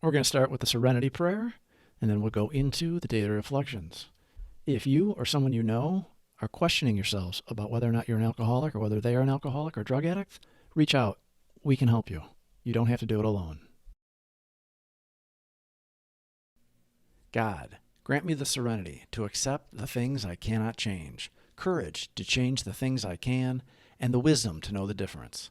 We're going to start with the Serenity Prayer, and then we'll go into the daily reflections. If you or someone you know are questioning yourselves about whether or not you're an alcoholic or whether they are an alcoholic or drug addict, reach out. We can help you. You don't have to do it alone. God, grant me the serenity to accept the things I cannot change, courage to change the things I can, and the wisdom to know the difference.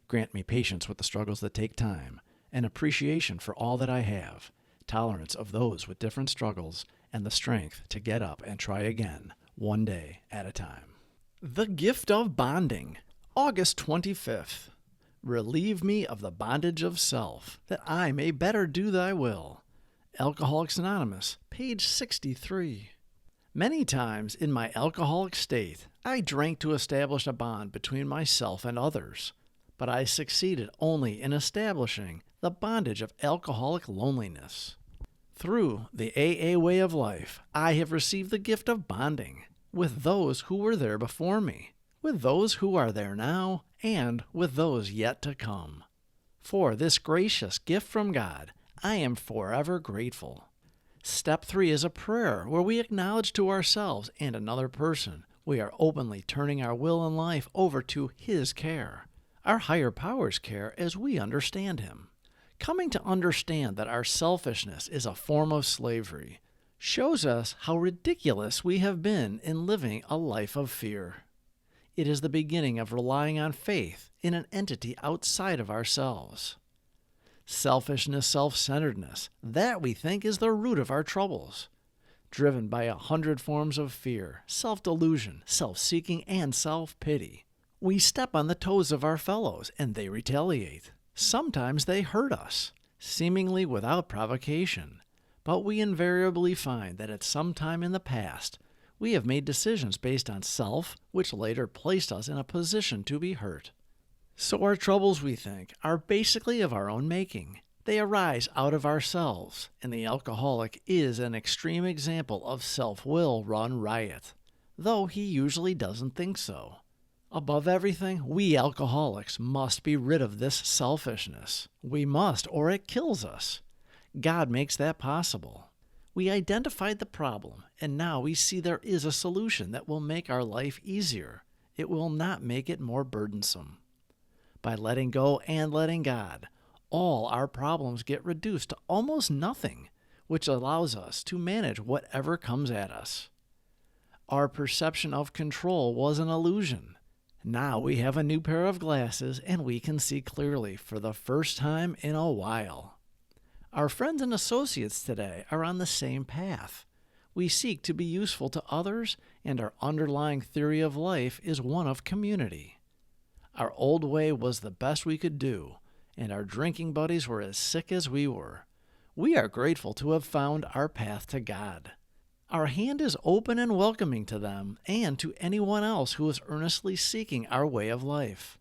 Grant me patience with the struggles that take time, and appreciation for all that I have, tolerance of those with different struggles, and the strength to get up and try again, one day at a time. The Gift of Bonding, August 25th. Relieve me of the bondage of self, that I may better do thy will. Alcoholics Anonymous, page 63. Many times in my alcoholic state, I drank to establish a bond between myself and others, but I succeeded only in establishing the bondage of alcoholic loneliness. Through the AA way of life, I have received the gift of bonding with those who were there before me, with those who are there now, and with those yet to come. For this gracious gift from God, I am forever grateful. Step 3 is a prayer where we acknowledge to ourselves and another person we are openly turning our will and life over to His care, our higher power's care as we understand Him. Coming to understand that our selfishness is a form of slavery shows us how ridiculous we have been in living a life of fear. It is the beginning of relying on faith in an entity outside of ourselves. Selfishness, self-centeredness, that we think is the root of our troubles. Driven by 100 forms of fear, self-delusion, self-seeking, and self-pity. We step on the toes of our fellows, and they retaliate. Sometimes they hurt us, seemingly without provocation. But we invariably find that at some time in the past, we have made decisions based on self, which later placed us in a position to be hurt. So our troubles, we think, are basically of our own making. They arise out of ourselves, and the alcoholic is an extreme example of self-will run riot, though he usually doesn't think so. Above everything, we alcoholics must be rid of this selfishness. We must, or it kills us. God makes that possible. We identified the problem, and now we see there is a solution that will make our life easier. It will not make it more burdensome. By letting go and letting God, all our problems get reduced to almost nothing, which allows us to manage whatever comes at us. Our perception of control was an illusion. Now we have a new pair of glasses and we can see clearly for the first time in a while. Our friends and associates today are on the same path. We seek to be useful to others, and our underlying theory of life is one of community. Our old way was the best we could do, and our drinking buddies were as sick as we were. We are grateful to have found our path to God. Our hand is open and welcoming to them and to anyone else who is earnestly seeking our way of life.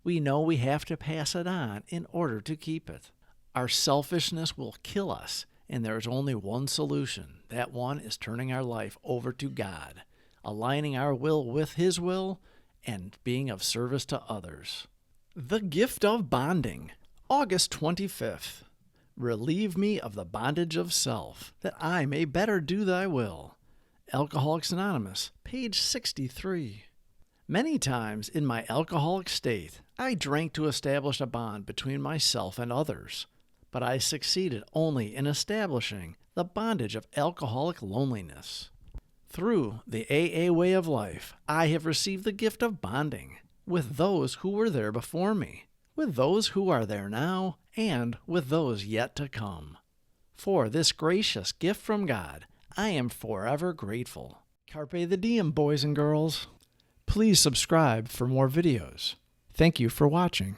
We know we have to pass it on in order to keep it. Our selfishness will kill us, and there is only one solution. That one is turning our life over to God, aligning our will with His will, and being of service to others. The Gift of Bonding, August 25th. Relieve me of the bondage of self, that I may better do thy will. Alcoholics Anonymous, page 63. Many times in my alcoholic state, I drank to establish a bond between myself and others, but I succeeded only in establishing the bondage of alcoholic loneliness. Through the AA way of life, I have received the gift of bonding with those who were there before me, with those who are there now, and with those yet to come. For this gracious gift from God, I am forever grateful. Carpe the diem, boys and girls. Please subscribe for more videos. Thank you for watching.